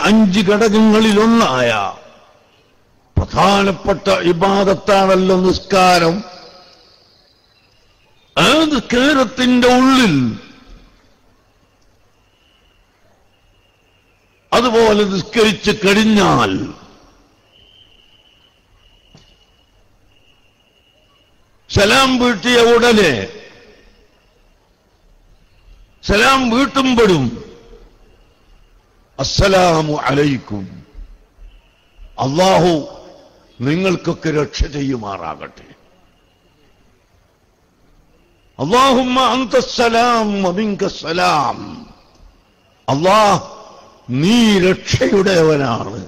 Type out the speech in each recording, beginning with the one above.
5 ഘടകങ്ങളിലൊന്നായ പ്രധാനപ്പെട്ട ഇബാദത്താണല്ലോ നിസ്കാരം. ആ നിസ്കാരത്തിന്റെ ഉള്ളിൽ അതുപോലെ നിസ്കരിച്ച് കഴിഞ്ഞാൽ സലാം വീട്ടിയ ഉടനെ സലാം വീട്ടുമ്പോഴും അസ്സലാമു അലൈക്കും, അല്ലാഹു നിങ്ങൾക്കൊക്കെ രക്ഷ ചെയ്യുമാറാകട്ടെ. അല്ലാഹുമ്മ അന്തസ്സലാം വമിൻകസ്സലാം, അല്ലാഹ് നീ രക്ഷയുടേവനാണ്,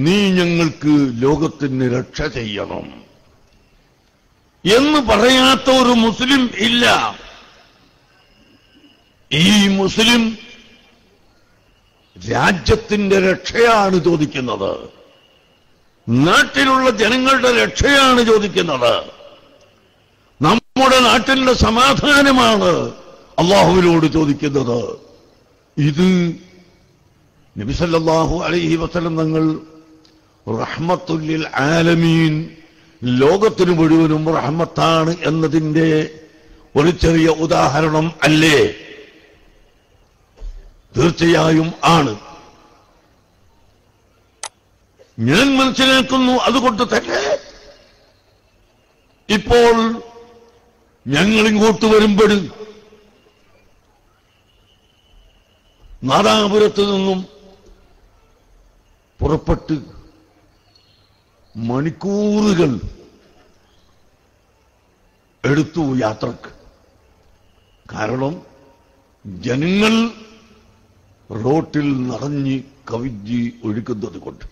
നീ ഞങ്ങൾക്ക് ലോകത്തിന് രക്ഷ ചെയ്യണം എന്ന് പറയാത്ത ഒരു മുസ്ലിം ഇല്ല. ഈ മുസ്ലിം രാജ്യത്തിന്റെ രക്ഷയാണ് ചോദിക്കുന്നത്, നാട്ടിലുള്ള ജനങ്ങളുടെ രക്ഷയാണ് ചോദിക്കുന്നത്, നമ്മുടെ നാട്ടിലെ സമാധാനമാണ് അല്ലാഹുവിനോട് ചോദിക്കുന്നത്. ഇത് നബി സല്ലല്ലാഹു അലൈഹി വസല്ലം തങ്ങൾ റഹ്മത്തുൽ ലിൽ ആലമീൻ, ലോകത്തിന് മുഴുവനും റഹ്മത്താണ് എന്നതിന്റെ ഒരു ചെറിയ ഉദാഹരണം അല്ലേ? തീർച്ചയായും ആണ്. ഞാൻ മനസ്സിലാക്കുന്നു അതുകൊണ്ട് തന്നെ ഇപ്പോൾ ഞങ്ങളിങ്ങോട്ട് വരുമ്പോൾ നാദാപുരത്ത് നിന്നും പുറപ്പെട്ട് മണിക്കൂറുകൾ എടുത്തു യാത്രക്ക്. കാരണം ജനങ്ങൾ റോട്ടിൽ നിറഞ്ഞ് കവിഞ്ഞ് ഒഴുകുന്നത് കൊണ്ട്.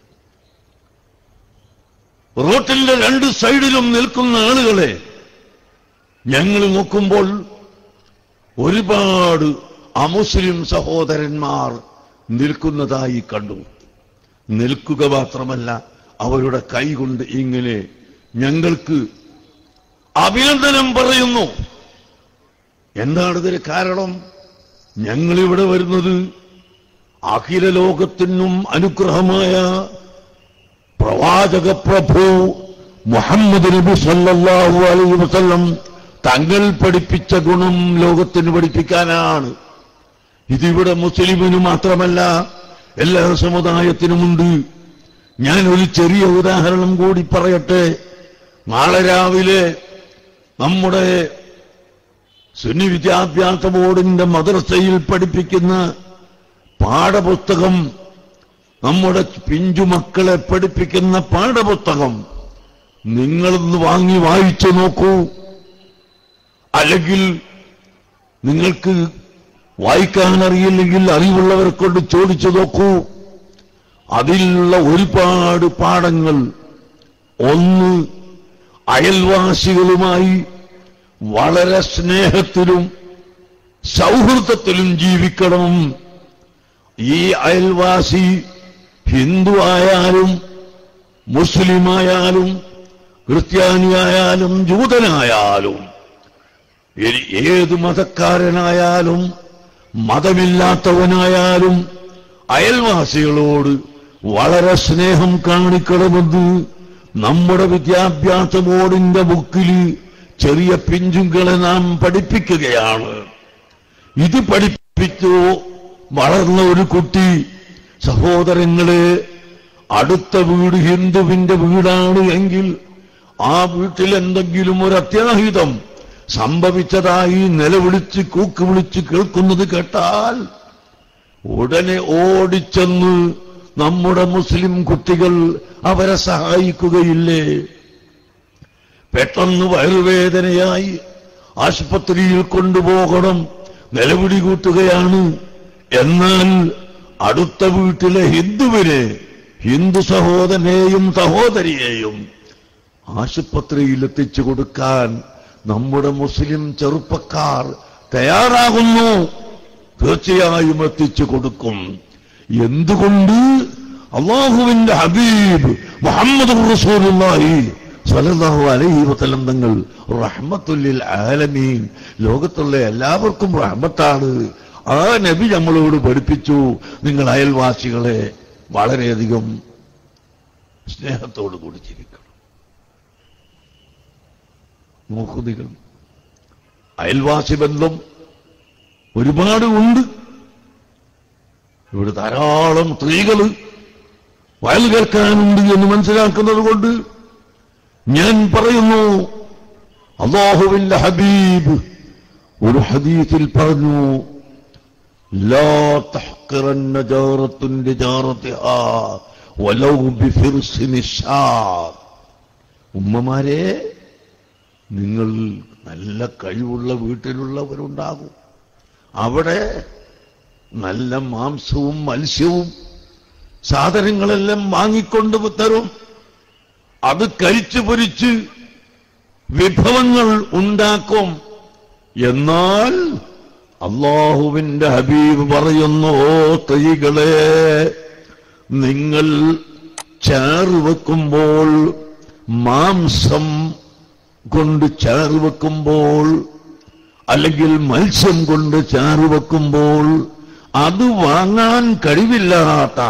റോട്ടിന്റെ 2 സൈഡിലും നിൽക്കുന്ന ആളുകളെ ഞങ്ങൾ നോക്കുമ്പോൾ ഒരുപാട് അമുസ്ലിം സഹോദരന്മാർ നിൽക്കുന്നതായി കണ്ടു. നിൽക്കുക മാത്രമല്ല, അവരുടെ കൈകൊണ്ട് ഇങ്ങനെ ഞങ്ങൾക്ക് അഭിനന്ദനം പറയുന്നു. എന്താണ് ഇതിന് കാരണം? ഞങ്ങളിവിടെ വരുന്നത് അഖില ലോകത്തിനും അനുഗ്രഹമായ പ്രവാചക പ്രഭു മുഹമ്മദ് നബി സല്ലല്ലാഹു അലൈഹി വസല്ലം തങ്ങൾ പഠിപ്പിച്ച ഗുണം ലോകത്തിന് പഠിപ്പിക്കാനാണ്. ഇതിവിടെ മുസ്ലിമിന് മാത്രമല്ല, എല്ലാ സമുദായത്തിനുമുണ്ട്. ഞാൻ ഒരു ചെറിയ ഉദാഹരണം കൂടി പറയട്ടെ. നാളെ രാവിലെ നമ്മുടെ സുന്നി വിദ്യാഭ്യാസ ബോർഡിന്റെ മദ്രസയിൽ പഠിപ്പിക്കുന്ന പാഠപുസ്തകം, നമ്മുടെ പിഞ്ചുമക്കളെ പഠിപ്പിക്കുന്ന പാഠപുസ്തകം നിങ്ങളൊന്ന് വാങ്ങി വായിച്ചു നോക്കൂ. അല്ലെങ്കിൽ നിങ്ങൾക്ക് വായിക്കാൻ അറിയില്ലെങ്കിൽ അറിവുള്ളവരെ കൊണ്ട് ചോദിച്ചു നോക്കൂ. അതിലുള്ള ഒരുപാട് പാഠങ്ങൾ, ഒന്ന് അയൽവാസികളുമായി വളരെ സ്നേഹത്തിലും സൗഹൃദത്തിലും ജീവിക്കണം. ഈ അയൽവാസി ഹിന്ദു ആയാലും മുസ്ലിമായാലും ക്രിസ്ത്യാനിയായാലും ജൂതനായാലും ഏത് മതക്കാരനായാലും മതമില്ലാത്തവനായാലും അയൽവാസികളോട് വളരെ സ്നേഹം കാണിക്കണമെന്ന് നമ്മുടെ വിദ്യാഭ്യാസ ബോർഡിന്റെ ബുക്കിൽ ചെറിയ പിഞ്ചുകളെ നാം പഠിപ്പിക്കുകയാണ്. ഇത് പഠിപ്പിച്ചു വളർന്ന ഒരു കുട്ടി, സഹോദരങ്ങളെ, അടുത്ത വീട് ഹിന്ദുവിന്റെ വീടാണ് എങ്കിൽ ആ വീട്ടിൽ എന്തെങ്കിലും ഒരു അത്യാഹിതം സംഭവിച്ചതായി നിലവിളിച്ച് കൂക്ക് വിളിച്ച് കേൾക്കുന്നത് കേട്ടാൽ ഉടനെ ഓടിച്ചെന്ന് നമ്മുടെ മുസ്ലിം കുട്ടികൾ അവരെ സഹായിക്കുകയില്ലേ? പെട്ടെന്ന് വയറുവേദനയായി ആശുപത്രിയിൽ കൊണ്ടുപോകണം, നിലവിളി കൂട്ടുകയാണ്. എന്നാൽ അടുത്ത വീട്ടിലെ ഹിന്ദുവിനെ, ഹിന്ദു സഹോദരനെയും സഹോദരിയെയും ആശുപത്രിയിൽ എത്തിച്ചു കൊടുക്കാൻ നമ്മുടെ മുസ്ലിം ചെറുപ്പക്കാർ തയ്യാറാകുന്നു. തീർച്ചയായും എത്തിച്ചു കൊടുക്കും. എന്തുകൊണ്ട്? അല്ലാഹുവിന്റെ ഹബീബ് മുഹമ്മദ് റസൂലുള്ളാഹി സ്വല്ലല്ലാഹു അലൈഹി വസല്ലം തങ്ങൾ റഹ്മത്തുൽ ലിൽ ആലമീൻ, ലോകത്തുള്ള എല്ലാവർക്കും റഹ്മത്താണ്. ആ നബി നമ്മളോട് പഠിപ്പിച്ചു, നിങ്ങൾ അയൽവാസികളെ വളരെയധികം സ്നേഹത്തോടു കൂടി ജീവിക്കണം. നോക്കൂ നിങ്ങൾ, അയൽവാസി ബന്ധം ഒരുപാട് ഉണ്ട്. ഇവിടെ ധാരാളം സ്ത്രീകൾ വയൽ കേൾക്കാനുണ്ട് എന്ന് മനസ്സിലാക്കുന്നത് കൊണ്ട് ഞാൻ പറയുന്നു, അല്ലാഹുവിന്റെ ഹബീബ് ഒരു ഹദീസിൽ പറഞ്ഞു, ലാ തഹ്ഖിറന്ന ജാറത്തുൻ ലിജാറതിഹാ വലൗ ബിഫിർസിൻ നിശാ. ഉമ്മമാരെ, നിങ്ങൾ നല്ല കഴിവുള്ള വീട്ടിലുള്ളവരുണ്ടാകും. അവിടെ നല്ല മാംസവും മത്സ്യവും സാധനങ്ങളെല്ലാം വാങ്ങിക്കൊണ്ട് തരും. അത് കരിച്ചു പൊരിച്ച് വിഭവങ്ങൾ ഉണ്ടാക്കും. എന്നാൽ അല്ലാഹുവിന്റെ ഹബീബ് പറയുന്നു, ഓ സ്ത്രീകളെ, നിങ്ങൾ ചാറ് വെക്കുമ്പോൾ, മാംസം കൊണ്ട് ചാറ് വെക്കുമ്പോൾ, അല്ലെങ്കിൽ മത്സ്യം കൊണ്ട് ചാറ് വെക്കുമ്പോൾ, അത് വാങ്ങാൻ കഴിവില്ലാത്ത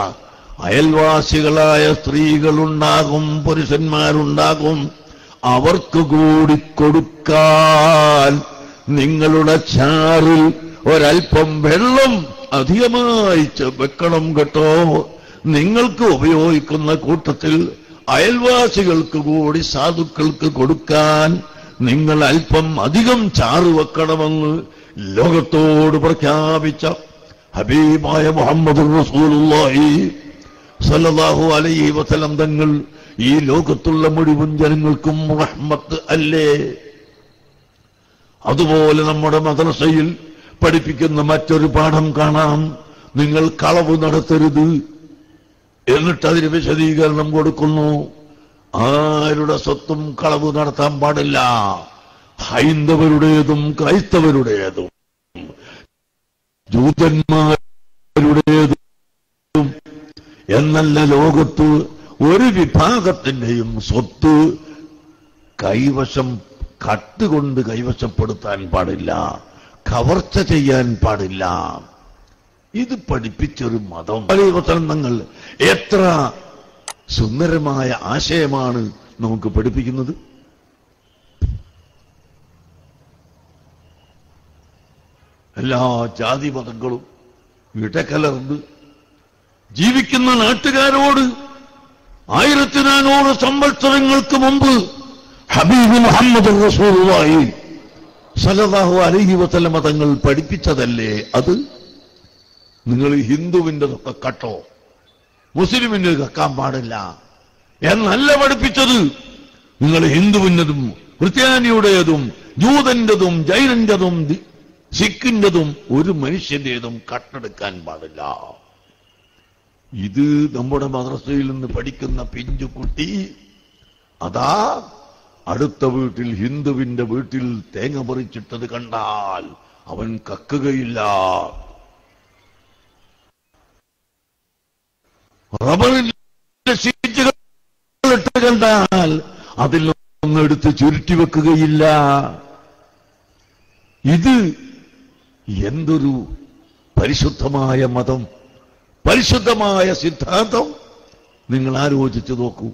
അയൽവാസികളായ സ്ത്രീകളുണ്ടാകും, പുരുഷന്മാരുണ്ടാകും. അവർക്ക് കൂടി കൊടുക്കാൻ നിങ്ങളുടെ ചാറിൽ ഒരൽപ്പം വെള്ളം അധികമായി വെക്കണം കേട്ടോ. നിങ്ങൾക്ക് ഉപയോഗിക്കുന്ന കൂട്ടത്തിൽ അയൽവാസികൾക്ക് കൂടി, സാധുക്കൾക്ക് കൊടുക്കാൻ നിങ്ങൾ അല്പം അധികം ചാറ് വെക്കണമെന്ന് ലോകത്തോട് പ്രഖ്യാപിച്ച ഹബീബായ മുഹമ്മദ് റസൂലുള്ളാഹി സല്ലല്ലാഹു അലൈഹി വസല്ലം തങ്ങൾ ഈ ലോകത്തുള്ള മുഴുവൻ ജനങ്ങൾക്കും റഹ്മത്ത് അല്ലേ? അതുപോലെ നമ്മുടെ മദ്രസയിൽ പഠിപ്പിക്കുന്ന മറ്റൊരു പാഠം കാണാം, നിങ്ങൾ കളവ് നടത്തരുത്. എന്നിട്ട് അതിന് വിശദീകരണം കൊടുക്കുന്നു. ആരുടെ സ്വത്തും കളവ് നടത്താൻ പാടില്ല, ഹൈന്ദവരുടേതും ക്രൈസ്തവരുടേതും ജൂതന്മാരുടേതും എന്നല്ല, ലോകത്ത് ഒരു വിഭാഗത്തിന്റെയും സ്വത്ത് കൈവശം കട്ടുകൊണ്ട് കൈവശപ്പെടുത്താൻ പാടില്ല, കവർച്ച ചെയ്യാൻ പാടില്ല. ഇത് പഠിപ്പിച്ചൊരു മതം. തങ്ങൾ എത്ര സുന്ദരമായ ആശയമാണ് നമുക്ക് പഠിപ്പിക്കുന്നത്. എല്ലാ ജാതി മതങ്ങളും ഇടകലർന്ന് ജീവിക്കുന്ന നാട്ടുകാരോട് 1400 സംവത്സരങ്ങൾക്ക് മുമ്പ് ഹബീബ് മുഹമ്മദ് റസൂലുള്ളാഹി സല്ലല്ലാഹു അലൈഹി വസല്ലം തങ്ങൾ പഠിപ്പിച്ചതല്ലേ അത്? നിങ്ങൾ ഹിന്ദുവിൻ്റെതൊക്കെ കട്ടോ, മുസ്ലിമിന്റെ കക്കാൻ പാടില്ല എന്നല്ല പഠിപ്പിച്ചത്. നിങ്ങൾ ഹിന്ദുവിൻ്റെതും ക്രിസ്ത്യാനിയുടേതും ജൂതന്റെതും ജൈനന്റെതും സിഖിന്റെതും ഒരു മനുഷ്യന്റേതും കട്ടെടുക്കാൻ പാടില്ല. ഇത് നമ്മുടെ മദ്രസയിൽ നിന്ന് പഠിക്കുന്ന പിഞ്ചുകുട്ടി അതാ അടുത്ത വീട്ടിൽ ഹിന്ദുവിന്റെ വീട്ടിൽ തേങ്ങ പറിച്ചിട്ടത് കണ്ടാൽ അവൻ കക്കുകയില്ല. റബ്ബറിന്റെ ഷീറ്റുകൾ ഇട്ട് കണ്ടാൽ അതിൽ ഒന്നെടുത്ത് ചുരുട്ടി വെക്കുകയില്ല. ഇത് എന്തൊരു പരിശുദ്ധമായ മതം, പരിശുദ്ധമായ സിദ്ധാന്തം! നിങ്ങൾ ആലോചിച്ചു നോക്കൂ.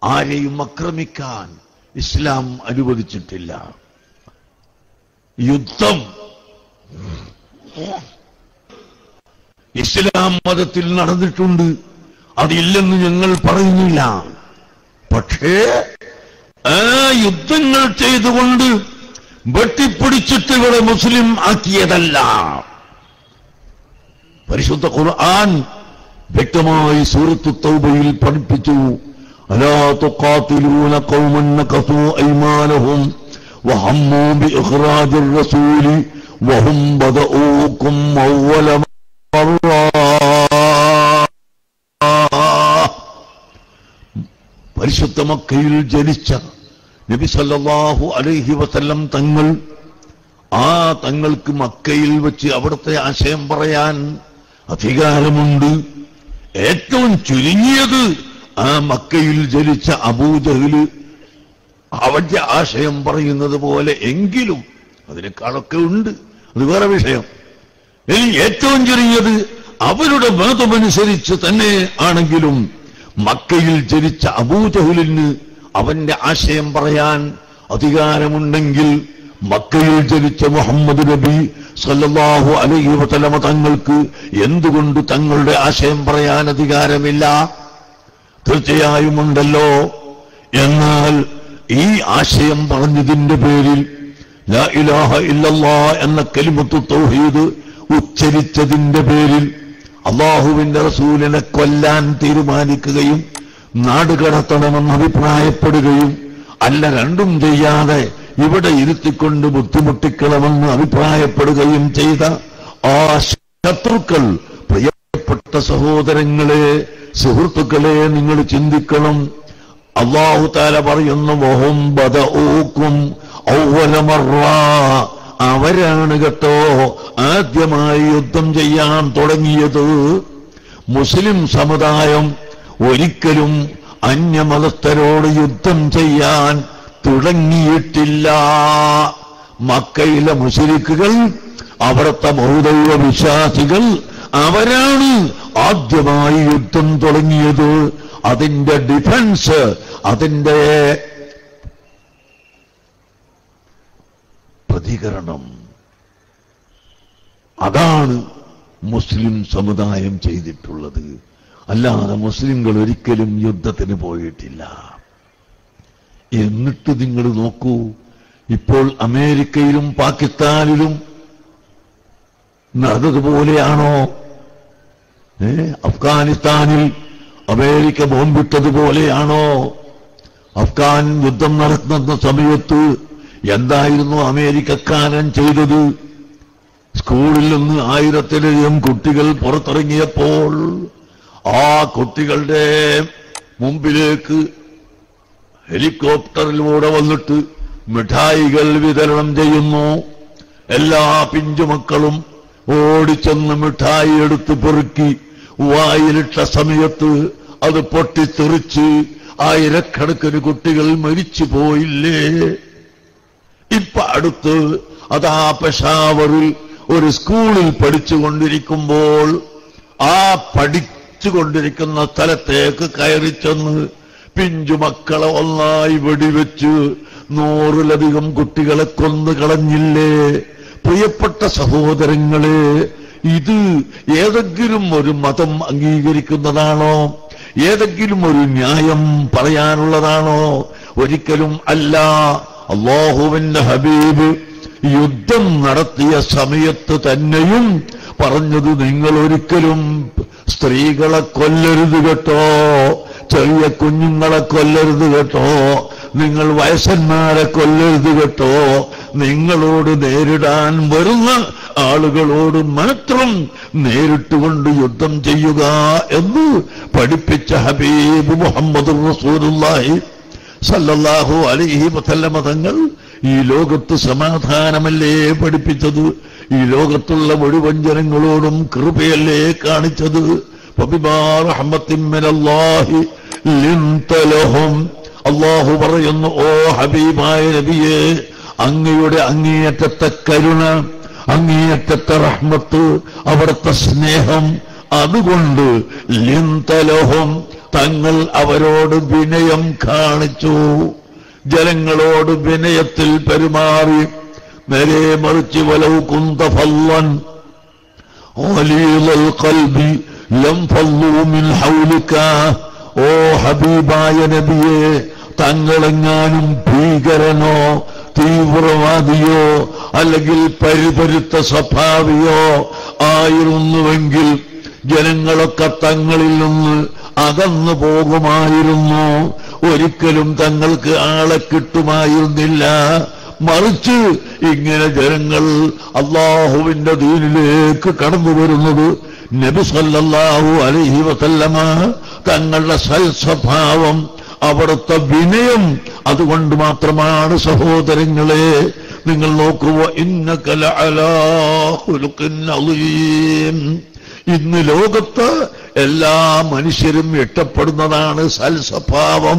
ആരെയും ആക്രമിക്കാൻ ഇസ്ലാം അനുവദിച്ചിട്ടില്ല. യുദ്ധം ഇസ്ലാം മതത്തിൽ നടന്നിട്ടുണ്ട്, അതില്ലെന്ന് ഞങ്ങൾ പറയുന്നില്ല. പക്ഷേ ആ യുദ്ധങ്ങൾ ചെയ്തുകൊണ്ട് വെട്ടിപ്പിടിച്ചിട്ട് ഇവിടെ മുസ്ലിം ആക്കിയതല്ല. പരിശുദ്ധ ഖുർആൻ വ്യക്തമായി സൂറത്തു തൗബയിൽ പഠിപ്പിച്ചു, അലാ തുഖാതിലൂന ഖൗമൻ നകസൂ ഐമാനഹും വഹമ്മൂ ബിഇഖ്റാജിർ റസൂലി വഹും ബദഊകും അവ്വല മറ. പരിശുദ്ധ മക്കയിൽ ജനിച്ച നബി സല്ലല്ലാഹു അലൈഹി വസല്ലം തങ്ങൾ, ആ തങ്ങൾക്ക് മക്കയിൽ വെച്ച് അവിടുത്തെ ആശയം പറയാൻ അധികാരമുണ്ട്. ഏറ്റവും ചുരുങ്ങിയത് ആ മക്കയിൽ ജനിച്ച അബൂജഹല് അവന്റെ ആശയം പറയുന്നത് പോലെ എങ്കിലും അതിനേക്കാളൊക്കെ ഉണ്ട്, അത് വേറെ വിഷയം. ഇനി ഏറ്റവും ചുരുങ്ങിയത് അവരുടെ വാദമനുസരിച്ച് തന്നെ ആണെങ്കിലും മക്കയിൽ ജനിച്ച അബൂജഹലിന് അവന്റെ ആശയം പറയാൻ അധികാരമുണ്ടെങ്കിൽ മക്കയിൽ ജനിച്ച മുഹമ്മദ് നബി സല്ലല്ലാഹു അലൈഹി വസല്ലമ തങ്ങൾക്ക് എന്തുകൊണ്ട് തങ്ങളുടെ ആശയം പറയാൻ അധികാരമില്ല? തീർച്ചയായും ഉണ്ടല്ലോ. എന്നാൽ ഈ ആശയം പറഞ്ഞതിന്റെ പേരിൽ ലാ ഇലാഹ ഇല്ലല്ലാഹ് എന്ന കലിമത്തു തൗഹീദ് ഉച്ചരിച്ചതിന്റെ പേരിൽ അല്ലാഹുവിന്റെ റസൂലിനെ കൊല്ലാൻ തീരുമാനിക്കുകയും നാട് കടത്തണമെന്ന് അഭിപ്രായപ്പെടുകയും അല്ല രണ്ടും ചെയ്യാതെ ഇവിടെ ഇരുത്തിക്കൊണ്ട് ബുദ്ധിമുട്ടിക്കണമെന്ന് അഭിപ്രായപ്പെടുകയും ചെയ്ത ആ ശത്രുക്കൾ, പ്രിയപ്പെട്ട സഹോദരങ്ങളെ, സുഹൃത്തുക്കളെ, നിങ്ങൾ ചിന്തിക്കണം. അല്ലാഹു തആല പറയുന്നു വഹും ബദഊകും അവ്വല മർറ, അവരാണ് കേട്ടോ ആദ്യമായി യുദ്ധം ചെയ്യാൻ തുടങ്ങിയത്. മുസ്ലിം സമുദായം ഒരിക്കലും അന്യമതസ്ഥരോട് യുദ്ധം ചെയ്യാൻ തുടങ്ങിയിട്ടില്ല. മക്കയിലെ മുശ്രിക്കുകൾ, അവിടുത്തെ ബഹുദൈവ വിശ്വാസികൾ, അവരാണ് ആദ്യമായി യുദ്ധം തുടങ്ങിയത്. അതിന്റെ ഡിഫൻസ്, അതിന്റെ പ്രതികരണം, അതാണ് മുസ്ലിം സമുദായം ചെയ്തിട്ടുള്ളത്. അല്ലാതെ മുസ്ലിങ്ങൾ ഒരിക്കലും യുദ്ധത്തിന് പോയിട്ടില്ല. എന്നിട്ട് നിങ്ങൾ നോക്കൂ, ഇപ്പോൾ അമേരിക്കയിലും പാകിസ്ഥാനിലും നടന്നതുപോലെയാണോ? അഫ്ഗാനിസ്ഥാനിൽ അമേരിക്ക ബോംബിട്ടതുപോലെയാണോ? അഫ്ഗാൻ യുദ്ധം നടത്തുന്ന സമയത്ത് എന്തായിരുന്നു അമേരിക്കക്കാരൻ ചെയ്തത്? സ്കൂളിൽ നിന്ന് 1000-ലധികം കുട്ടികൾ പുറത്തിറങ്ങിയപ്പോൾ ആ കുട്ടികളുടെ മുമ്പിലേക്ക് ഹെലികോപ്റ്ററിലൂടെ വന്നിട്ട് മിഠായികൾ വിതരണം ചെയ്യുന്നു. എല്ലാ പിഞ്ചുമക്കളും ഓടിച്ചെന്ന് മിഠായി എടുത്ത് പെറുക്കി വായിലിട്ട സമയത്ത് അത് പൊട്ടിത്തെറിച്ച് 1000കണക്കിന് കുട്ടികൾ മരിച്ചു പോയില്ലേ? ഇപ്പൊ അടുത്ത് അതാ പെഷാവറിൽ ഒരു സ്കൂളിൽ പഠിച്ചുകൊണ്ടിരിക്കുമ്പോൾ ആ പഠിച്ചുകൊണ്ടിരിക്കുന്ന സ്ഥലത്തേക്ക് കയറി ചെന്ന് പിഞ്ചുമക്കളെ ഒന്നായി വെടിവെച്ച് 100-ലധികം കുട്ടികളെ കൊന്നു കളഞ്ഞില്ലേ? പ്രിയപ്പെട്ട സഹോദരങ്ങളെ, ഇത് ഏതെങ്കിലും ഒരു മതം അംഗീകരിക്കുന്നതാണോ? ഏതെങ്കിലും ഒരു ന്യായം പറയാനുള്ളതാണോ? ഒരിക്കലും അല്ല. അല്ലാഹുവിന്റെ ഹബീബ് യുദ്ധം നടത്തിയ സമയത്ത് തന്നെയും പറഞ്ഞത്, നിങ്ങൾ ഒരിക്കലും സ്ത്രീകളെ കൊല്ലരുത് കേട്ടോ, ചെറിയ കുഞ്ഞുങ്ങളെ കൊല്ലരുത് കേട്ടോ, നിങ്ങൾ വയസ്സന്മാരെ കൊല്ലരുത് കേട്ടോ, നിങ്ങളോട് നേരിടാൻ വരുന്ന ആളുകളോട് മാത്രം നേരിട്ടുകൊണ്ട് യുദ്ധം ചെയ്യുക എന്ന് പഠിപ്പിച്ച ഹബീബ് മുഹമ്മദ് റസൂലുള്ളാഹി സല്ലല്ലാഹു അലൈഹി വസല്ലമ തങ്ങൾ ഈ ലോകത്ത് സമാധാനമല്ലേ പഠിപ്പിച്ചത്? ഈ ലോകത്തുള്ള മുഴുവൻ ജനങ്ങളോടും കൃപയല്ലേ കാണിച്ചത്? ഫബിമാ റഹ്മത്തിൻ മിനല്ലാഹി ലിൻത ലഹും. അല്ലാഹു പറയുന്നു, ഓ ഹബീബായ നബിയേ, അങ്ങയുടെ അങ്ങേയറ്റത്തെ കരുണ, അങ്ങേയറ്റത്തെ റഹ്മത്ത്, അവിടുത്തെ സ്നേഹം, അതുകൊണ്ട് ലിൻത ലഹും, തങ്ങൾ അവരോട് വിനയം കാണിച്ചു, ജനങ്ങളോട് വിനയത്തിൽ പെരുമാറി. നേരെ മറിച്ച് വലൗ കുന്ത ഫല്ലൻ ഗലീദൽ ഖൽബി ലം ഫല്ലൂ മിൻ ഹൗലിക, ഓ ഹബീബായ നബിയെ, തങ്ങളെങ്ങാനും ഭീകരനോ തീവ്രവാദിയോ അല്ലെങ്കിൽ പരിപരുത്ത സ്വഭാവിയോ ആയിരുന്നുവെങ്കിൽ ജനങ്ങളൊക്കെ തങ്ങളിൽ നിന്ന് അകന്നു പോകുമായിരുന്നു. ഒരിക്കലും തങ്ങൾക്ക് ആളെ കിട്ടുമായിരുന്നില്ല. മറിച്ച് ഇങ്ങനെ ജനങ്ങൾ അല്ലാഹുവിന്റെ ദീനിലേക്ക് കടന്നു വരുന്നത് നബി സല്ലല്ലാഹു അലൈഹി വസല്ലമ തങ്ങളുടെ സൽസ്വഭാവം, അവിടുത്തെ വിനയം, അതുകൊണ്ട് മാത്രമാണ്. സഹോദരങ്ങളെ, നിങ്ങൾ നോക്കുക, ഇന്നക ലഅലാ ഖുലുഖിൻ അളീം. ഇന്ന് ലോകത്ത് എല്ലാ മനുഷ്യരും ഇഷ്ടപ്പെടുന്നതാണ് സൽസ്വഭാവം.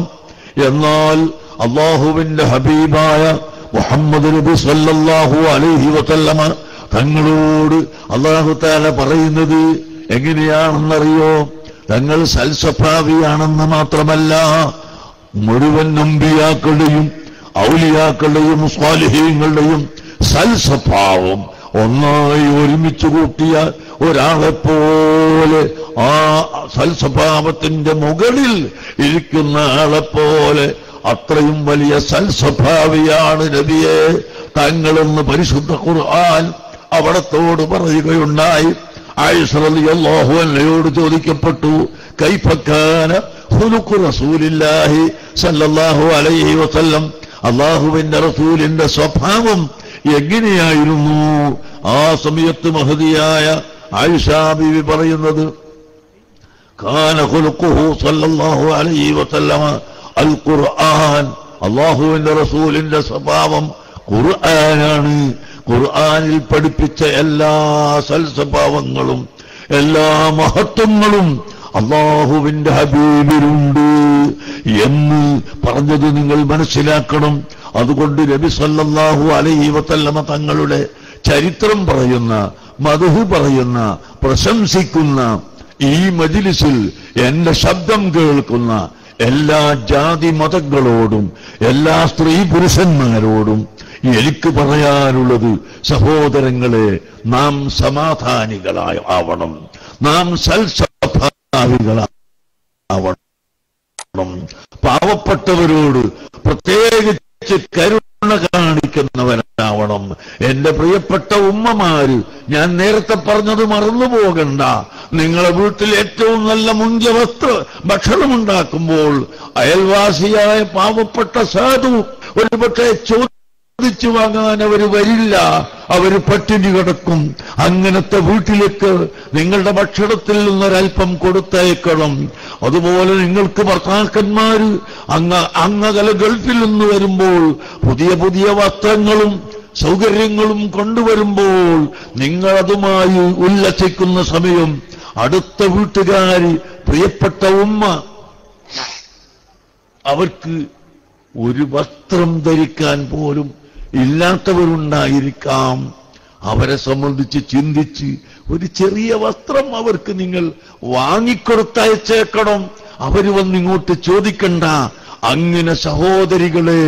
എന്നാൽ അല്ലാഹുവിന്റെ ഹബീബായ മുഹമ്മദ് നബി സല്ലല്ലാഹു അലൈഹി വസല്ലമ തങ്ങളോട് അല്ലാഹു തആല പറയുന്നത് എങ്ങനെയാണെന്നറിയോ? തങ്ങൾ സൽസ്വഭാവിയാണെന്ന് മാത്രമല്ല, മുഴുവൻ അമ്പിയാക്കളുടെയും ഔലിയാക്കളുടെയും സ്വാലിഹീങ്ങളുടെയും സൽസ്വഭാവം ഒന്നായി ഒരുമിച്ച് കൂട്ടിയ ഒരാളെപ്പോലെ, ആ സൽസ്വഭാവത്തിന്റെ മുകളിൽ ഇരിക്കുന്ന ആളെപ്പോലെ അത്രയും വലിയ സൽസ്വഭാവിയാണ് നബിയെ തങ്ങളെന്ന് പരിശുദ്ധ ഖുർആൻ അവിടത്തോട് പറയുകയുണ്ടായി. ആയിഷ റളിയല്ലാഹു അൻഹയോട് ചോദിക്കപ്പെട്ടു, കൈഫ കാന ഖുലുഖു റസൂലില്ലാഹി സല്ലല്ലാഹു അലൈഹി വസല്ലം, അല്ലാഹുവിന്റെ റസൂലിന്റെ സ്വഭാവം എങ്ങനെയായിരുന്നു? ആ സമയത്ത് മഹദിയായ ആയിഷ ബീവി പറയുന്നത്, കാന ഖുലുഖുഹു സല്ലല്ലാഹു അലൈഹി വസല്ലമ അൽ ഖുർആൻ, അല്ലാഹുവിന്റെ റസൂലിന്റെ സ്വഭാവം ഖുർആനാണ്. ഖുർആനിൽ പഠിപ്പിച്ച എല്ലാ സൽസ്വഭാവങ്ങളും എല്ലാ മഹത്വങ്ങളും അല്ലാഹുവിന്റെ ഹബീബിലുണ്ട് എന്ന് പറഞ്ഞത് നിങ്ങൾ മനസ്സിലാക്കണം. അതുകൊണ്ട് നബി സല്ലല്ലാഹു അലൈഹി വസല്ലമ തങ്ങളുടെ ചരിത്രം പറയുന്ന, മദ്ഹ് പറയുന്ന, പ്രശംസിക്കുന്ന ഈ മജ്ലിസിൽ എന്റെ ശബ്ദം കേൾക്കുന്ന എല്ലാ ജാതി മതങ്ങളോടും എല്ലാ സ്ത്രീ പുരുഷന്മാരോടും എനിക്ക് പറയാനുള്ളത്, സഹോദരങ്ങളെ, നാം സമാധാനികളാവണം, നാം സൽസ്വഭാവികളാവണം, പാവപ്പെട്ടവരോട് പ്രത്യേകിച്ച് കരുണ കാണിക്കുന്നവരാവണം. എന്റെ പ്രിയപ്പെട്ട ഉമ്മമാര്, ഞാൻ നേരത്തെ പറഞ്ഞത് മറന്നുപോകണ്ട. നിങ്ങളെ വീട്ടിൽ ഏറ്റവും നല്ല മുന്തിയ ഭക്ഷണമുണ്ടാക്കുമ്പോൾ അയൽവാസിയായ പാവപ്പെട്ട സാധു ഒരുപക്ഷെ ചോദിച്ചു വാങ്ങാൻ അവർ വരില്ല, അവർ പട്ടിണി കിടക്കും. അങ്ങനത്തെ വീട്ടിലേക്ക് നിങ്ങളുടെ ഭക്ഷണത്തിൽ നിന്നൊരൽപ്പം കൊടുത്തയക്കണം. അതുപോലെ നിങ്ങൾക്ക് ഭർത്താക്കന്മാര് അങ്ങകല ഗൾഫിൽ നിന്ന് വരുമ്പോൾ പുതിയ പുതിയ വസ്ത്രങ്ങളും സൗകര്യങ്ങളും കൊണ്ടുവരുമ്പോൾ നിങ്ങളതുമായി ഉല്ലസിക്കുന്ന സമയം അടുത്ത വീട്ടുകാരി, പ്രിയപ്പെട്ട ഉമ്മ, അവർക്ക് ഒരു വസ്ത്രം ധരിക്കാൻ പോലും ഇല്ലാത്തവരുണ്ടായിരിക്കാം. അവരെ സംബന്ധിച്ച് ചിന്തിച്ച് ഒരു ചെറിയ വസ്ത്രം അവർക്ക് നിങ്ങൾ വാങ്ങിക്കൊടുത്തയച്ചേക്കണം. അവർ വന്നിങ്ങോട്ട് ചോദിക്കണ്ട. അങ്ങനെ സഹോദരികളെ,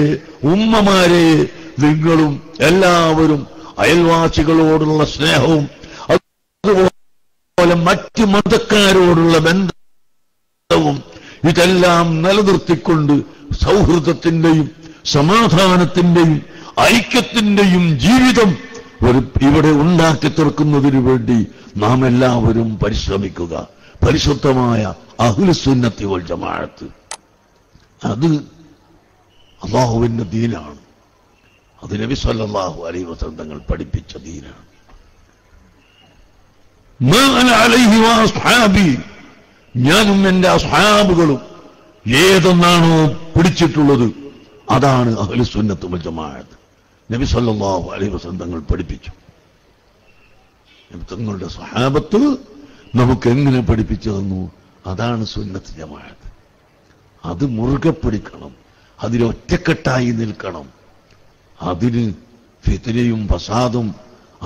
ഉമ്മമാരെ, നിങ്ങളും എല്ലാവരും അയൽവാസികളോടുള്ള സ്നേഹവും അതുപോലെ മറ്റ് മതക്കാരോടുള്ള ബന്ധവും ഇതെല്ലാം നിലനിർത്തിക്കൊണ്ട് സൗഹൃദത്തിന്റെയും സമാധാനത്തിന്റെയും ഐക്യത്തിന്റെയും ജീവിതം ഇവിടെ ഉണ്ടാക്കി തീർക്കുന്നതിനു വേണ്ടി നാം എല്ലാവരും പരിശ്രമിക്കുക. പരിശുദ്ധമായ അഹ്ലുസുന്നത്തി വൽ ജമാഅത്ത്, അത് അല്ലാഹുവിന്റെ ദീനാണ്. അത് നബി സല്ലല്ലാഹു അലൈഹി വസല്ലം തങ്ങൾ പഠിപ്പിച്ച ദീനാണ്. മാ അന അലൈഹി വഅസ്ഹാബി, ഞാനും എന്റെ അസ്ഹാബുകളും ഏതെന്നാണോ പിടിച്ചിട്ടുള്ളത് അതാണ് അഹ്ലുസുന്നത്ത് വൽ ജമാഅത്ത്. നബി സല്ലല്ലാഹു അലൈഹി വസല്ലം തങ്ങൾ പഠിപ്പിച്ചു. തങ്ങളുടെ സ്വഹാബത്ത് നമുക്ക് എങ്ങനെ പഠിപ്പിച്ചു തന്നു, അതാണ് സുന്നത്ത് ജമാഅത്ത്. അത് മുറുകെ പിടിക്കണം, അതിലൊറ്റക്കെട്ടായി നിൽക്കണം. അതിന് ഫിത്നയും ഫസാദും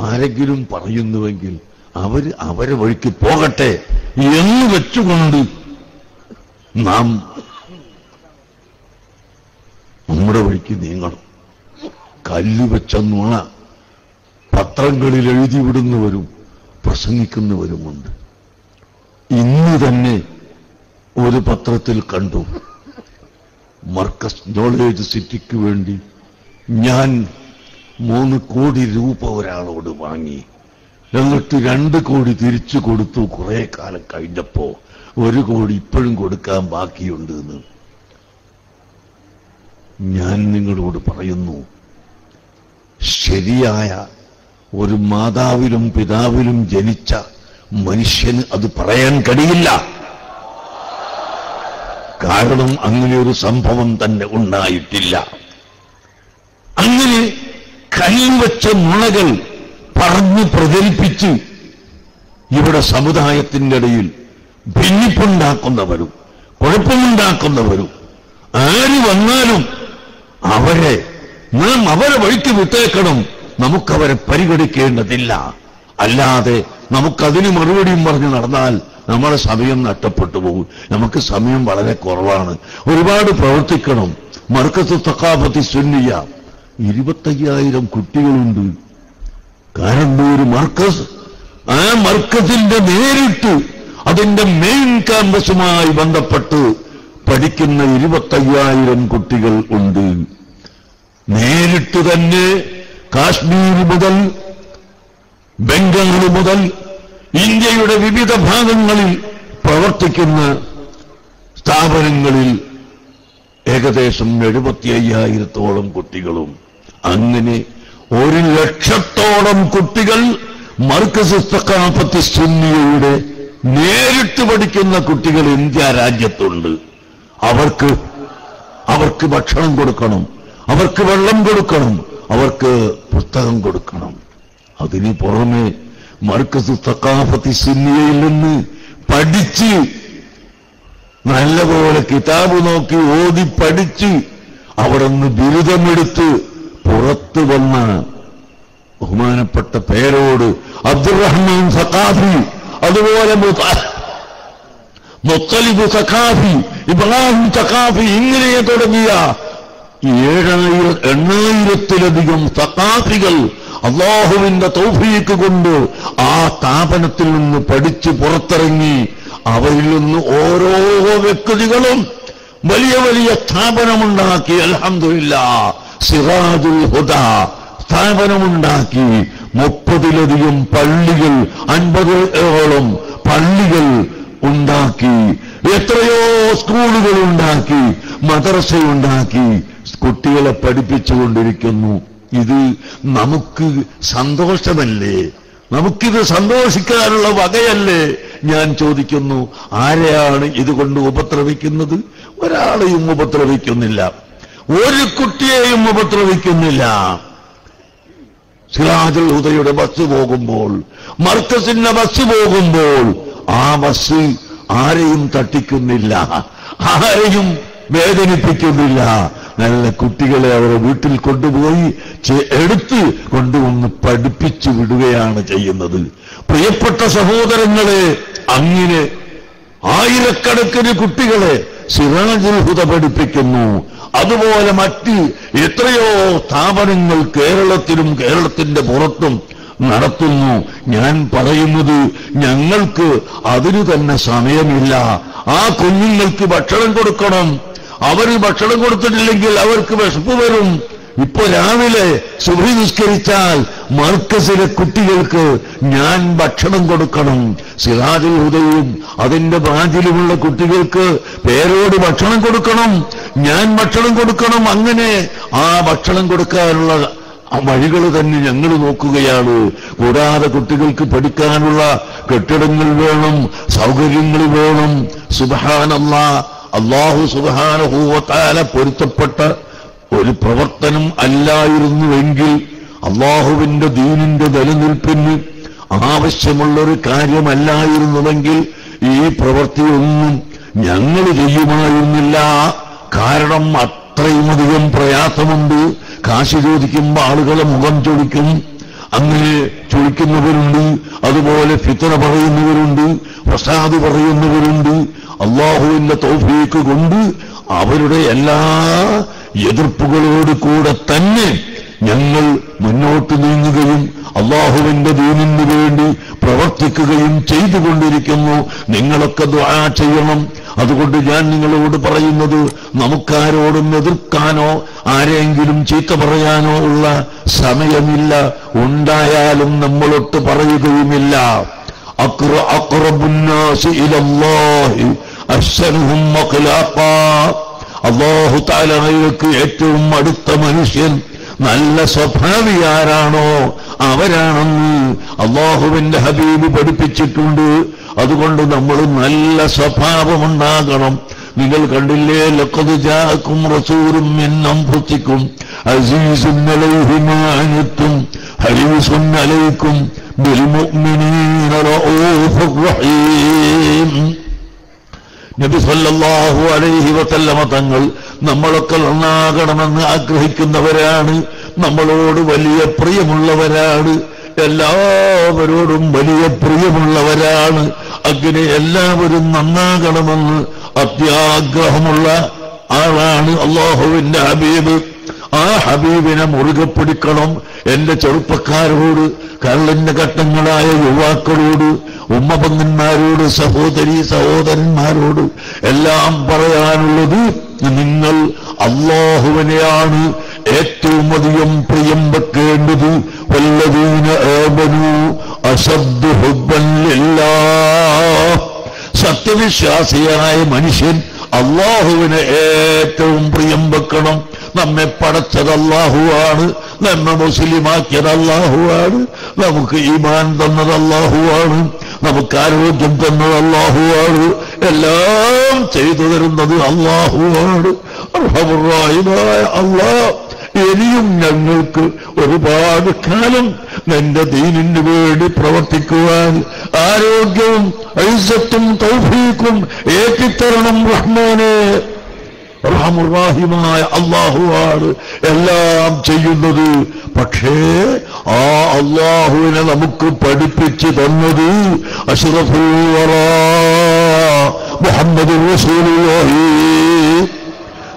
ആരെങ്കിലും പറയുന്നുവെങ്കിൽ അവരെ വഴിക്ക് പോകട്ടെ എന്ന് വെച്ചുകൊണ്ട് നാം നമ്മുടെ വഴിക്ക് നീങ്ങണം. കല്ലുവെച്ച നുണ പത്രങ്ങളിൽ എഴുതിവിടുന്നവരും പ്രസംഗിക്കുന്നവരുമുണ്ട്. ഇന്ന് തന്നെ ഒരു പത്രത്തിൽ കണ്ടു, മർക്കസ് നോളേജ് സിറ്റിക്ക് വേണ്ടി ഞാൻ 3 കോടി രൂപ ഒരാളോട് വാങ്ങി, എന്നിട്ട് 2 കോടി തിരിച്ചു കൊടുത്തു. കുറെ കാലം കഴിഞ്ഞപ്പോ 1 കോടി ഇപ്പോഴും കൊടുക്കാൻ ബാക്കിയുണ്ട് എന്ന്. ഞാൻ നിങ്ങളോട് പറയുന്നു, ശരിയായ ഒരു മാതാവിലും പിതാവിലും ജനിച്ച മനുഷ്യന് അത് പറയാൻ കഴിയില്ല. കാരണം അങ്ങനെ ഒരു സംഭവം തന്നെ ഉണ്ടായിട്ടില്ല. അങ്ങനെ കൈവച്ച നുണകൾ പറഞ്ഞു പ്രചരിപ്പിച്ച് ഇവിടെ സമുദായത്തിന്റെ ഇടയിൽ ഭിന്നിപ്പുണ്ടാക്കുന്നവരും കുഴപ്പമുണ്ടാക്കുന്നവരും ആര് വന്നാലും നാം അവരെ വഴിക്ക് വിട്ടേക്കണം. നമുക്കവരെ പരിഗണിക്കേണ്ടതില്ല. അല്ലാതെ നമുക്കതിന് മറുപടിയും പറഞ്ഞ് നടന്നാൽ നമ്മുടെ സമയം നഷ്ടപ്പെട്ടു പോകും. നമുക്ക് സമയം വളരെ കുറവാണ്. ഒരുപാട് പ്രവർത്തിക്കണം. മർക്കസ് തഖാഫത്തി സുന്നിയ 25,000 കുട്ടികളുണ്ട്. കാരന്തൂർ മർക്കസ്, ആ മർക്കസിന്റെ നേരിട്ട് അതിന്റെ മെയിൻ ക്യാമ്പസുമായി ബന്ധപ്പെട്ട് പഠിക്കുന്ന 25,000 കുട്ടികൾ ഉണ്ട്. നേരിട്ട് തന്നെ കാശ്മീർ മുതൽ ബംഗാൾ മുതൽ ഇന്ത്യയുടെ വിവിധ ഭാഗങ്ങളിൽ പ്രവർത്തിക്കുന്ന സ്ഥാപനങ്ങളിൽ ഏകദേശം 75,000-ഓളം കുട്ടികളും, അങ്ങനെ 1,00,000-ഓളം കുട്ടികൾ മർക്കസ് തഖാഫത്തി സുന്നിയയുടെ നേരിട്ട് പഠിക്കുന്ന കുട്ടികൾ ഇന്ത്യ രാജ്യത്തുണ്ട്. അവർക്ക് ഭക്ഷണം കൊടുക്കണം, അവർക്ക് വെള്ളം കൊടുക്കണം, അവർക്ക് പുസ്തകം കൊടുക്കണം. അതിന് പുറമെ മർക്കസ് തഖാഫത്തി സുന്നിയയിൽ നിന്ന് പഠിച്ച് നല്ലപോലെ കിതാബ് നോക്കി ഓതി പഠിച്ച് അവിടെ നിന്ന് ബിരുദമെടുത്ത് പുറത്തു വന്ന ബഹുമാനപ്പെട്ട പേരോട് അബ്ദുറഹ്മാൻ സഖാഫി, അതുപോലെ മുത്തലിബ് സഖാഫി, ഇബ്രാഹിം സഖാഫി, ഇങ്ങനെ തുടങ്ങിയ 8,000-ലധികം സഖാഫികൾ അല്ലാഹുവിന്റെ തൗഫീഖ് കൊണ്ട് ആ സ്ഥാപനത്തിൽ നിന്ന് പഠിച്ച് പുറത്തിറങ്ങി. അവരിൽ നിന്ന് ഓരോ വ്യക്തികളും വലിയ വലിയ സ്ഥാപനമുണ്ടാക്കി. അൽഹംദുലില്ലാഹ്, സിറാജുൽ ഹുദ സ്ഥാപനമുണ്ടാക്കി. 30-ലധികം പള്ളികൾ, 50-ഓളം പള്ളികൾ ഉണ്ടാക്കി. എത്രയോ സ്കൂളുകൾ ഉണ്ടാക്കി, മദ്രസയുണ്ടാക്കി, കുട്ടികളെ പഠിപ്പിച്ചുകൊണ്ടിരിക്കുന്നു. ഇത് നമുക്ക് സന്തോഷമല്ലേ? നമുക്കിത് സന്തോഷിക്കാനുള്ള വകയല്ലേ? ഞാൻ ചോദിക്കുന്നു, ആരെയാണ് ഇതുകൊണ്ട് ഉപദ്രവിക്കുന്നത്? ഒരാളെയും ഉപദ്രവിക്കുന്നില്ല, ഒരു കുട്ടിയെയും ഉപദ്രവിക്കുന്നില്ല. സിറാജുൽ ഹുദയുടെ ബസ് പോകുമ്പോൾ, മർക്കസിന്റെ ബസ് പോകുമ്പോൾ ആ ബസ് ആരെയും തട്ടിക്കുന്നില്ല, ആരെയും വേദനിപ്പിക്കുന്നില്ല. നല്ല കുട്ടികളെ അവരെ വീട്ടിൽ കൊണ്ടുപോയി എടുത്ത് കൊണ്ടുവന്ന് പഠിപ്പിച്ചു വിടുകയാണ് ചെയ്യുന്നത്. പ്രിയപ്പെട്ട സഹോദരങ്ങളെ, അങ്ങനെ ആയിരക്കണക്കിന് കുട്ടികളെ സിറാജുൽ ഹുദ പഠിപ്പിക്കുന്നു. അതുപോലെ മറ്റ് എത്രയോ സ്ഥാപനങ്ങൾ കേരളത്തിലും കേരളത്തിന്റെ പുറത്തും നടത്തുന്നു. ഞാൻ പറയുന്നത്, ഞങ്ങൾക്ക് അതിനു തന്നെ സമയമില്ല. ആ കുഞ്ഞുങ്ങൾക്ക് ഭക്ഷണം കൊടുക്കണം. അവർ ഭക്ഷണം കൊടുത്തിട്ടില്ലെങ്കിൽ അവർക്ക് വിശപ്പ് വരും. ഇപ്പൊ രാവിലെ സുബ്ഹി നിസ്കരിച്ചാൽ മർക്കസിലെ കുട്ടികൾക്ക് ഞാൻ ഭക്ഷണം കൊടുക്കണം. സിറാജുൽ ഹുദയും അതിന്റെ ബ്രാഞ്ചിലുമുള്ള കുട്ടികൾക്ക് പേരോട് ഭക്ഷണം കൊടുക്കണം, ഞാൻ ഭക്ഷണം കൊടുക്കണം. അങ്ങനെ ആ ഭക്ഷണം കൊടുക്കാനുള്ള വഴികൾ തന്നെ ഞങ്ങൾ നോക്കുകയാണ്. കൂടാതെ കുട്ടികൾക്ക് പഠിക്കാനുള്ള കെട്ടിടങ്ങൾ വേണം, സൗകര്യങ്ങൾ വേണം. സുബ്ഹാനല്ലാഹ്, അല്ലാഹു സുബ്ഹാനഹു വ തആല പൊരുത്തപ്പെട്ട ഒരു പ്രവർത്തനം അല്ലായിരുന്നുവെങ്കിൽ, അല്ലാഹുവിന്റെ ദീനിന്റെ നിലനിൽപ്പിന് ആവശ്യമുള്ളൊരു കാര്യമല്ലായിരുന്നുവെങ്കിൽ ഈ പ്രവൃത്തിയൊന്നും ഞങ്ങൾ ചെയ്യുമായിരുന്നില്ല. കാരണം അത്രയുമധികം പ്രയാസമുണ്ട്. കാശ് ചോദിക്കുമ്പോൾ ആളുകളെ മുഖം ചൊടിക്കും, അങ്ങനെ ചൊടിക്കുന്നവരുണ്ട്. അതുപോലെ ഫിത്ന പറയുന്നവരുണ്ട്, ഫസാദ് പറയുന്നവരുണ്ട്. അല്ലാഹുവിന്റെ തൗഫീഖ് കൊണ്ട് അവരുടെ എല്ലാ എതിർപ്പുകളോട് കൂടെ തന്നെ ഞങ്ങൾ മുന്നോട്ട് നീങ്ങുകയും അല്ലാഹുവിന്റെ ദീനിന് വേണ്ടി പ്രവർത്തിക്കുകയും ചെയ്തുകൊണ്ടിരിക്കുന്നു. നിങ്ങളൊക്കെ ദുആ ചെയ്യണം. അതുകൊണ്ട് ഞാൻ നിങ്ങളോട് പറയുന്നത്, നമുക്കാരോടും എതിർക്കാനോ ആരെങ്കിലും ചീത്ത പറയാനോ ഉള്ള സമയമില്ല. ഉണ്ടായാലും നമ്മളൊട്ട് പറയുകയുമില്ല. അഖ്റബുന്നാസി ഇലല്ലാഹി അഹ്സനുഹും അഖ്ലാഖാ. അല്ലാഹു തആലയ്ക്ക് ഏറ്റവും അടുത്ത മനുഷ്യൻ, നല്ല സ്വഭാവി ആരാണോ അവരാണെന്ന് അല്ലാഹുവിന്റെ ഹബീബ് പഠിപ്പിച്ചിട്ടുണ്ട്. അതുകൊണ്ട് നമ്മൾ നല്ല സ്വഭാവമുണ്ടാകണം. നിങ്ങൾ കണ്ടില്ലേ, ലഖദ് ജാഅക്കും റസൂലുൻ മിൻ അൻഫുസിക്കും അസീസുൻ അലൈഹി മാ അനിത്തും ഹരീസുൻ അലൈക്കും ബിൽ മുഅ്മിനീന റഊഫുർ റഹീം. നബി സല്ലല്ലാഹു അലൈഹി വസല്ലമ തങ്ങൾ നമ്മളൊക്കെ നന്നാകണമെന്ന് ആഗ്രഹിക്കുന്നവരാണ്, നമ്മളോട് വലിയ പ്രിയമുള്ളവരാണ്. എല്ലാവരോടും വലിയ പ്രിയമുള്ളവരാണ്. അങ്ങനെ എല്ലാവരും നന്നാകണമെന്ന് അത്യാഗ്രഹമുള്ള ആളാണ് അല്ലാഹുവിന്റെ ഹബീബ്. ആ ഹബീബിനെ മുറുകെ പിടിക്കണം. എന്റെ ചെറുപ്പക്കാരോട്, കരളിന്റെ ഘട്ടങ്ങളായ യുവാക്കളോട്, ഉമ്മപങ്ങന്മാരോട്, സഹോദരന്മാരോട് എല്ലാം പറയാനുള്ളത്, നിങ്ങൾ അല്ലാഹുവിനെയാണ് ഏറ്റവും അധികം പ്രിയം വെക്കേണ്ടത്. വല്ലദീന ആമനൂ അശദ്ദു ഹുബ്ബൻ ലില്ലാഹ്. സത്യവിശ്വാസിയായ മനുഷ്യൻ അല്ലാഹുവിനെ ഏറ്റവും പ്രിയം വെക്കണം. നമ്മെ പടച്ചത് അല്ലാഹുവാണ്, നമ്മെ മുസ്ലിമാക്കിയത് അല്ലാഹുവാണ്, നമുക്ക് ഈമാൻ തന്നത് അല്ലാഹുവാണ്, നമുക്ക് ആരോഗ്യം തന്നത് അല്ലാഹുവാണ്, എല്ലാം ചെയ്തു തരുന്നത് അല്ലാഹുവാണ്. അർഹമുർറഹീമായ അല്ലാഹ് ഇനിയും ഞങ്ങൾക്ക് ഒരുപാട് കാലം നിന്റെ ദീനിന് വേണ്ടി പ്രവർത്തിക്കുവാൻ ആരോഗ്യവും ഇസ്സത്തും തൗഫീഖും ഏറ്റിത്തരണം റഹ്മാനേ. റഹ്മുർ-റഹീമായ അല്ലാഹുവാണ് എല്ലാം ചെയ്യുന്നത്. പക്ഷേ ആ അല്ലാഹുവിനെ നമുക്ക് പഠിപ്പിച്ചു തന്നത് അഷ്റഫുൽ വറാ മുഹമ്മദുർ റസൂലുള്ളാഹി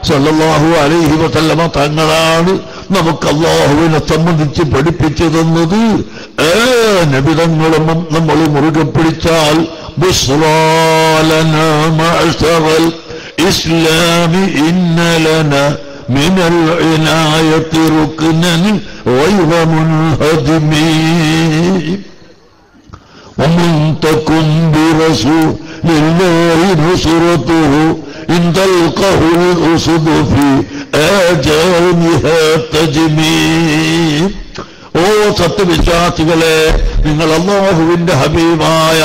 സല്ലല്ലാഹു അലൈഹി വസല്ലമ തങ്ങളാണ് നമുക്ക് അല്ലാഹുവിനെ സംബന്ധിച്ച് പഠിപ്പിച്ചു തന്നത്. നബിതങ്ങളും നമ്മൾ മുറുകെ പിടിച്ചാൽ ബുശ്റാ ലനാ മഅ്ശറൽ ഇസ്ലാമി ഇന്ന ലനാ മിനൽ ഇനായത്തി റുക്നൻ ഗൈറ മുൻഹദിമി വമൻ തകുൻ ബിറസൂലില്ലാഹി നുസ്റതുഹു ഇൻ തൽഖഹുൽ ഉസ്ദു ഫീ ആജാനിഹാ തജ്മീ. ഓ സത്യവിശ്വാസികളെ, നിങ്ങൾ അല്ലാഹുവിന്റെ ഹബീബായ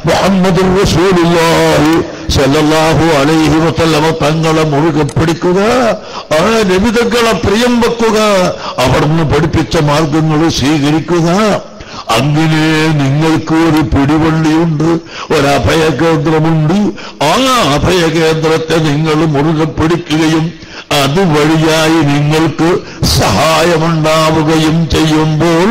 മുഹമ്മദുർ റസൂലുള്ളാഹി സല്ലല്ലാഹു അലൈഹി വസല്ലമ തങ്ങളെ മുറുകെ പിടിക്കുക, ആ നബിതങ്ങളെ പ്രിയം വെക്കുക, അവിടുന്ന് പഠിപ്പിച്ച മാർഗങ്ങൾ സ്വീകരിക്കുക. അങ്ങനെ നിങ്ങൾക്ക് ഒരു പിടിവള്ളിയുണ്ട്, ഒരഭയകേന്ദ്രമുണ്ട്. ആ അഭയകേന്ദ്രത്തെ നിങ്ങൾ മുറുകെ പിടിക്കുകയും അതുവഴിയായി നിങ്ങൾക്ക് സഹായമുണ്ടാവുകയും ചെയ്യുമ്പോൾ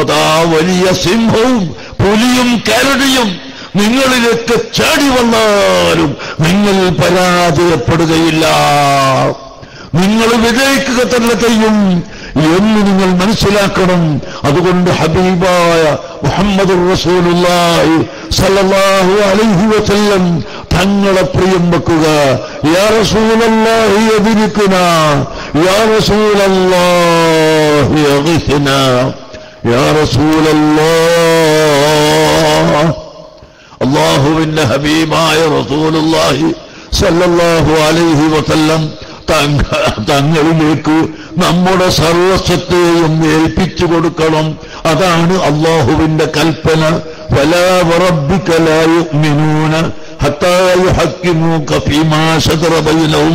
അതാ വലിയ സിംഹവും പുലിയും കരടിയും നിങ്ങളിലേക്ക് ചാടി വന്നാലും നിങ്ങൾ പരാജയപ്പെടുകയില്ല, നിങ്ങൾ വിജയിക്കുക തന്നെ ചെയ്യും എന്ന് നിങ്ങൾ മനസ്സിലാക്കണം. അതുകൊണ്ട് ഹബീബായ മുഹമ്മദുർ റസൂലുള്ളാഹി സല്ലല്ലാഹു അലൈഹി വസല്ലം തങ്ങളെ പ്രിയം വെക്കുക. യാ റസൂലല്ലാഹി യദ്രികുനാ, യാ റസൂലല്ലാഹി യഗ്ഫിനാ, യാ റസൂലല്ലാഹ്. അല്ലാഹുവിന്റെ ഹബീബായ റസൂലുള്ളാഹി സല്ലല്ലാഹു അലൈഹി വസല്ലം തങ്ങളിലേക്ക് നമ്മുടെ സർവസ്വത്തെയും ഏൽപ്പിച്ചു കൊടുക്കണം. അതാണ് അല്ലാഹുവിന്റെ കൽപ്പന. ഫലാ വറബ്ബിക ലാ യുഅ്മിനൂന ഹത്താ യുഹക്കിമൂക ഫീമാ ശജറ ബൈനഹും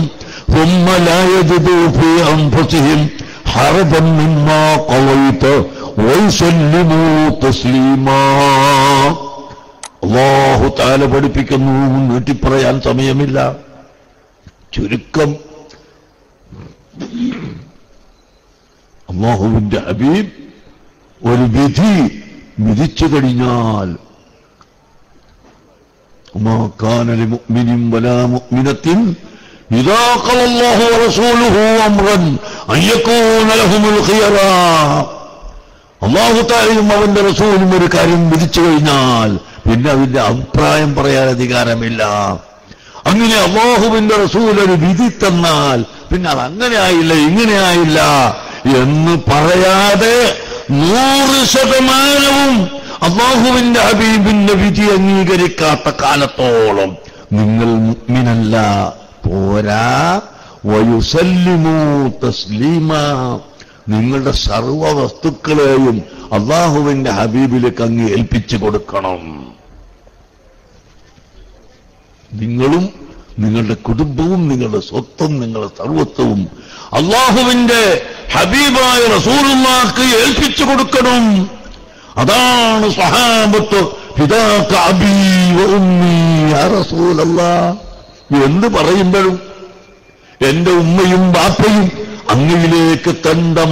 ثم لا يجدوا في أنفسهم حرجا مما قضيت ويسلموا تسليما. അല്ലാഹു തആല പഠിപ്പിക്കുന്നു. നീട്ടിപ്പറയാൻ സമയമില്ല, ചുരുക്കം. അല്ലാഹുവിന്റെ ഹബീബ് ഒരു വിധി വിധിച്ചു കഴിഞ്ഞാൽ വമാ കാന ലിമുഅ്മിനിൻ വലാ മുഅ്മിനത്തിൻ ഇദാ ഖല അല്ലാഹു വറസൂലുഹു അംറൻ അൻ യകൂന ലഹുമുൽ ഖിയറാ. അല്ലാഹു തആലയും അവന്റെ റസൂലും ഒരു കാര്യം വിധിച്ചു കഴിഞ്ഞാൽ പിന്നെ അതിന്റെ അഭിപ്രായം പറയാൻ അധികാരമില്ല. അങ്ങനെ അല്ലാഹുവിന്റെ റസൂൽ ഒരു വിധി തന്നാൽ പിന്നെ അത് അങ്ങനെ ആയില്ല ഇങ്ങനെ ആയില്ല എന്ന് പറയാതെ 100% അല്ലാഹുവിന്റെ ഹബീബിന്റെ വിധി അംഗീകരിക്കാത്ത കാലത്തോളം നിങ്ങൾ മുഅ്മിനല്ല. പോരാ, വയുസല്ലിമൂ തസ്ലീമാ, നിങ്ങളുടെ സർവ്വ വസ്തുക്കളെയും അല്ലാഹുവിന്റെ ഹബീബിലേക്ക് അങ്ങ് ഏൽപ്പിച്ചു കൊടുക്കണം. നിങ്ങളും നിങ്ങളുടെ കുടുംബവും നിങ്ങളുടെ സ്വത്തും നിങ്ങളുടെ സർവത്വവും അല്ലാഹുവിന്റെ ഹബീബായ റസൂലുള്ളാഹിക്ക് ഏൽപ്പിച്ചു കൊടുക്കണം. അതാണ് സ്വഹാബത്ത് ഫിദാക അബീ വ ഉമ്മീ യാ റസൂലല്ലാഹ് എന്ന് പറയുമ്പോഴും എന്റെ ഉമ്മയും ബാപ്പയും അങ്ങയിലേക്ക് തണ്ട